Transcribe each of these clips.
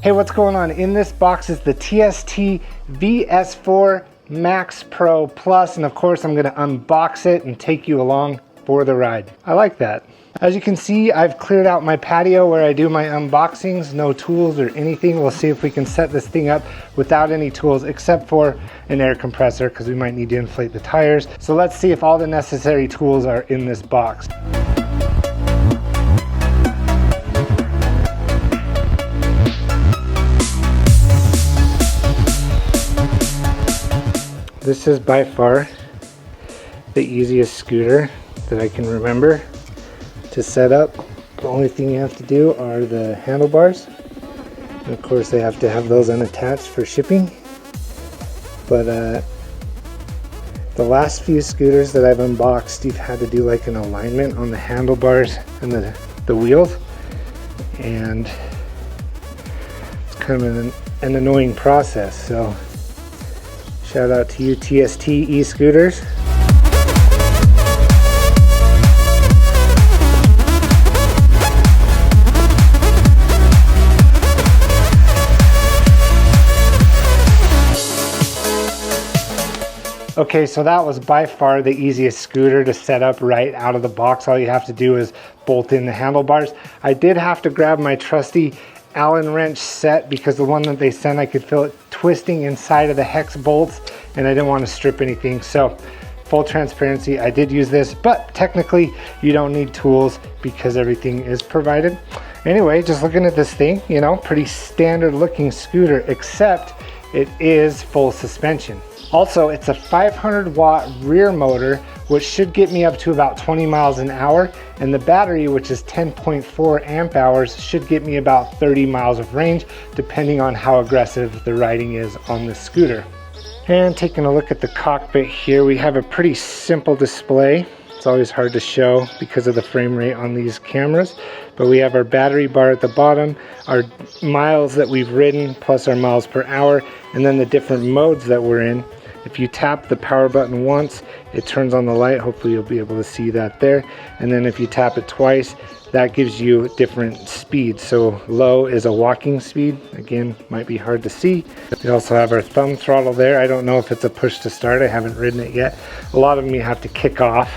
Hey, what's going on? In this box is the TST VS4 Max Pro Plus, and of course I'm going to unbox it and take you along for the ride. I like that. As you can see, I've cleared out my patio where I do my unboxings, no tools or anything. We'll see if we can set this thing up without any tools except for an air compressor because we might need to inflate the tires. So let's see if all the necessary tools are in this box. This is by far the easiest scooter that I can remember to set up. The only thing you have to do are the handlebars. And of course they have to have those unattached for shipping. But the last few scooters that I've unboxed, you've had to do like an alignment on the handlebars and the wheels. And it's kind of an annoying process. So shout out to you TST eScooters. Okay, so that was by far the easiest scooter to set up right out of the box. All you have to do is bolt in the handlebars. I did have to grab my trusty Allen wrench set because the one that they sent, I could feel it twisting inside of the hex bolts and I didn't want to strip anything. So full transparency, I did use this, but technically you don't need tools because everything is provided. Anyway, just looking at this thing, you know, pretty standard looking scooter, except it is full suspension. Also, it's a 500 watt rear motor, which should get me up to about 20 miles an hour. And the battery, which is 10.4 amp hours, should get me about 30 miles of range, depending on how aggressive the riding is on this scooter. And taking a look at the cockpit here, we have a pretty simple display. It's always hard to show because of the frame rate on these cameras. But we have our battery bar at the bottom, our miles that we've ridden, plus our miles per hour, and then the different modes that we're in. If you tap the power button once, it turns on the light. Hopefully you'll be able to see that there. And then if you tap it twice, that gives you different speeds. So low is a walking speed. Again, might be hard to see. We also have our thumb throttle there. I don't know if it's a push to start. I haven't ridden it yet. A lot of them you have to kick off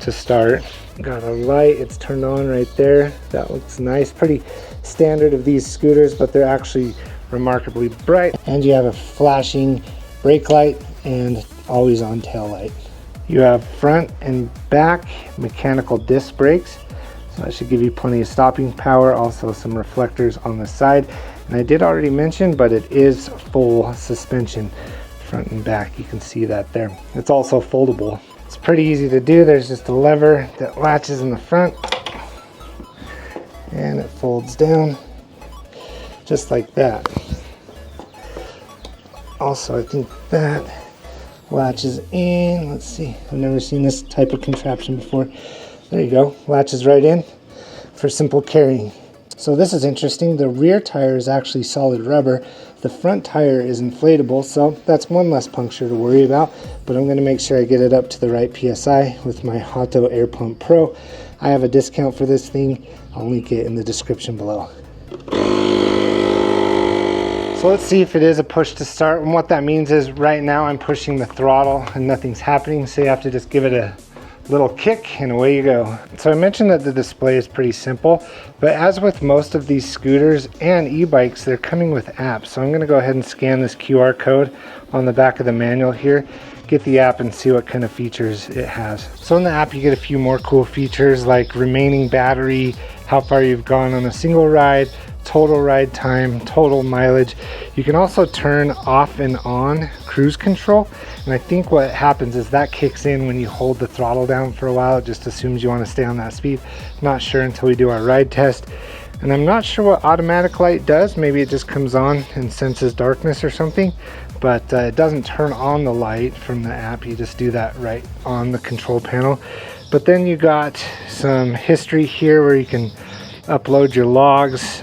to start. Got a light, it's turned on right there. That looks nice. Pretty standard of these scooters, but they're actually remarkably bright. And you have a flashing brake light and always on tail light. You have front and back mechanical disc brakes, so that should give you plenty of stopping power. Also some reflectors on the side, and I did already mention, but it is full suspension front and back. You can see that there. It's also foldable. It's pretty easy to do. There's just a lever that latches in the front and it folds down just like that. Also, I think that latches in. Let's see, I've never seen this type of contraption before. There you go, latches right in for simple carrying. So this is interesting. The rear tire is actually solid rubber. The front tire is inflatable, so that's one less puncture to worry about. But I'm going to make sure I get it up to the right PSI with my Hoto Air Pump Pro. I have a discount for this thing. I'll link it in the description below. So let's see if it is a push to start, and what that means is right now I'm pushing the throttle and nothing's happening, so you have to just give it a little kick and away you go. So I mentioned that the display is pretty simple, but as with most of these scooters and e-bikes, they're coming with apps. So I'm going to go ahead and scan this QR code on the back of the manual here, get the app and see what kind of features it has. So in the app you get a few more cool features like remaining battery, how far you've gone on a single ride, total ride time, total mileage. You can also turn off and on cruise control, and I think what happens is that kicks in when you hold the throttle down for a while. It just assumes you want to stay on that speed. Not sure until we do our ride test. And I'm not sure what automatic light does. Maybe it just comes on and senses darkness or something, but it doesn't turn on the light from the app. You just do that right on the control panel. But then you got some history here where you can upload your logs,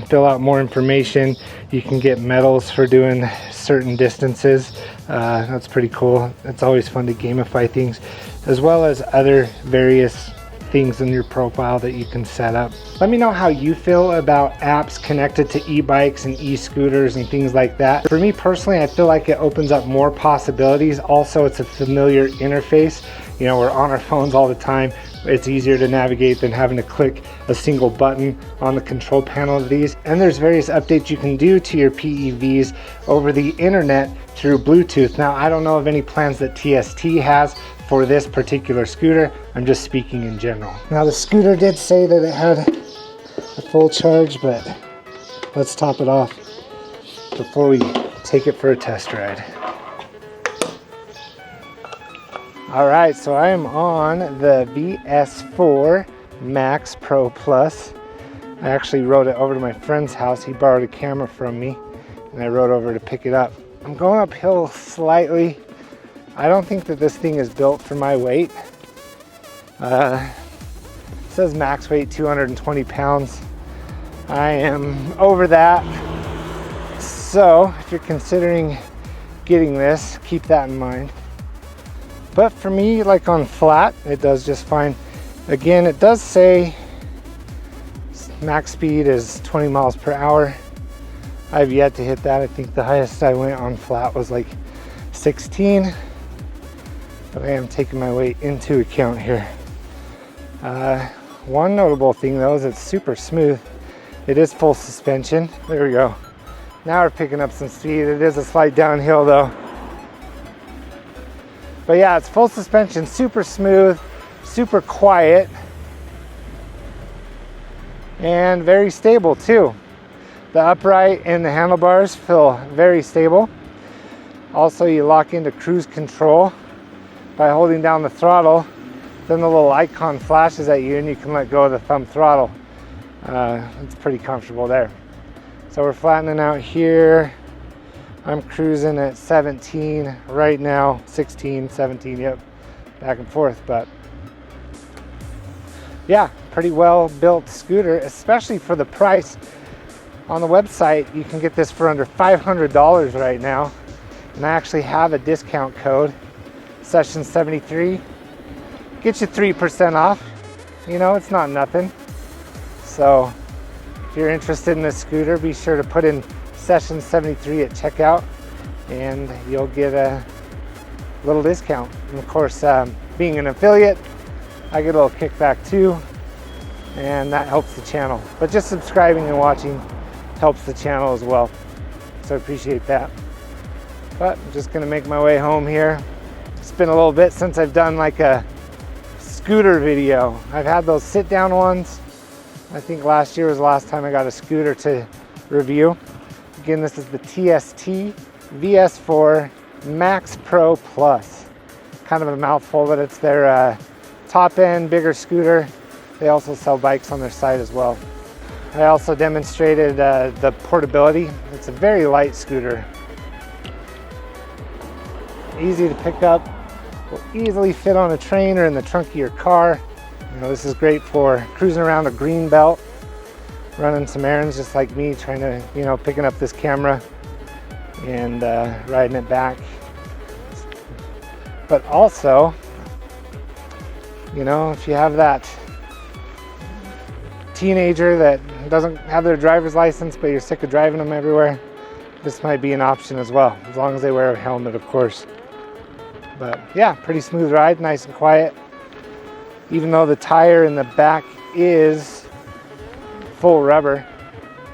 fill out more information. You can get medals for doing certain distances. That's pretty cool. It's always fun to gamify things, as well as other various things in your profile that you can set up. Let me know how you feel about apps connected to e-bikes and e-scooters and things like that. For me personally, I feel like it opens up more possibilities. Also, it's a familiar interface. You know, we're on our phones all the time. It's easier to navigate than having to click a single button on the control panel of these. And there's various updates you can do to your PEVs over the internet through Bluetooth. Now, I don't know of any plans that TST has for this particular scooter. I'm just speaking in general. Now, the scooter did say that it had a full charge, but let's top it off before we take it for a test ride. All right, so I am on the VS4 Max Pro Plus. I actually rode it over to my friend's house. He borrowed a camera from me, and I rode over to pick it up. I'm going uphill slightly. I don't think that this thing is built for my weight. It says max weight 220 pounds. I am over that. So if you're considering getting this, keep that in mind. But for me, like on flat, it does just fine. Again, it does say max speed is 20 miles per hour. I've yet to hit that. I think the highest I went on flat was like 16. But I am taking my weight into account here. One notable thing though is it's super smooth. It is full suspension. There we go. Now we're picking up some speed. It is a slight downhill though. But yeah, it's full suspension, super smooth, super quiet, and very stable too. The upright and the handlebars feel very stable. Also, you lock into cruise control by holding down the throttle. Then the little icon flashes at you and you can let go of the thumb throttle. It's pretty comfortable there. So we're flattening out here. I'm cruising at 17 right now, 16, 17, yep, back and forth. But yeah, pretty well built scooter, especially for the price. On the website, you can get this for under $500 right now. And I actually have a discount code, SESSIONS73. Get you 3% off. You know, it's not nothing. So if you're interested in this scooter, be sure to put in SESSIONS73 at checkout and you'll get a little discount. And of course, being an affiliate, I get a little kickback too, and that helps the channel. But just subscribing and watching helps the channel as well. So I appreciate that. But I'm just gonna make my way home here. It's been a little bit since I've done like a scooter video. I've had those sit down ones. I think last year was the last time I got a scooter to review. Again, this is the TST VS4 Max Pro Plus. Kind of a mouthful, but it's their top end, bigger scooter. They also sell bikes on their site as well. I also demonstrated the portability. It's a very light scooter. Easy to pick up, will easily fit on a train or in the trunk of your car. You know, this is great for cruising around a green belt, running some errands just like me, trying to, you know, picking up this camera and riding it back. But also, you know, if you have that teenager that doesn't have their driver's license but you're sick of driving them everywhere, this might be an option as well, as long as they wear a helmet, of course. But yeah, pretty smooth ride, nice and quiet. Even though the tire in the back is full rubber,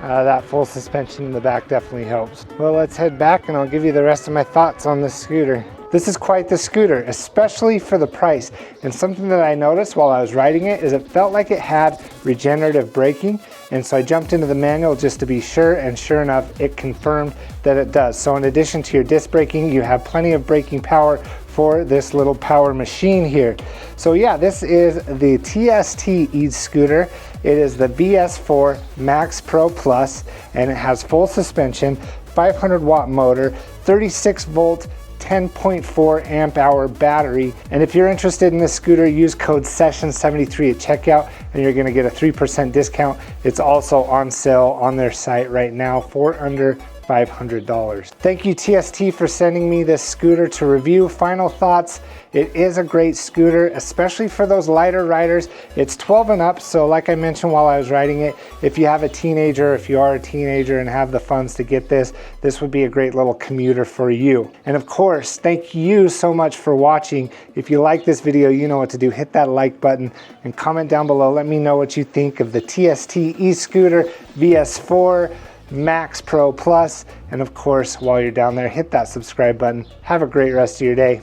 that full suspension in the back definitely helps. Well, let's head back and I'll give you the rest of my thoughts on this scooter. This is quite the scooter, especially for the price. And something that I noticed while I was riding it is it felt like it had regenerative braking. And so I jumped into the manual just to be sure, and sure enough, it confirmed that it does. So in addition to your disc braking, you have plenty of braking power for this little power machine here. So yeah, this is the TST e-scooter. It is the VS4 Max Pro Plus, and it has full suspension, 500 watt motor, 36 volt, 10.4 amp hour battery. And if you're interested in this scooter, use code SESSIONS73 at checkout and you're gonna get a 3% discount. It's also on sale on their site right now for under $500. Thank you TST for sending me this scooter to review. Final thoughts, it is a great scooter, especially for those lighter riders. It's 12 and up, so like I mentioned while I was riding it, if you have a teenager, if you are a teenager and have the funds to get this, this would be a great little commuter for you. And of course, thank you so much for watching. If you like this video, you know what to do. Hit that like button and comment down below. Let me know what you think of the TST eScooter VS4 Max Pro Plus. And of course, while you're down there, hit that subscribe button. Have a great rest of your day.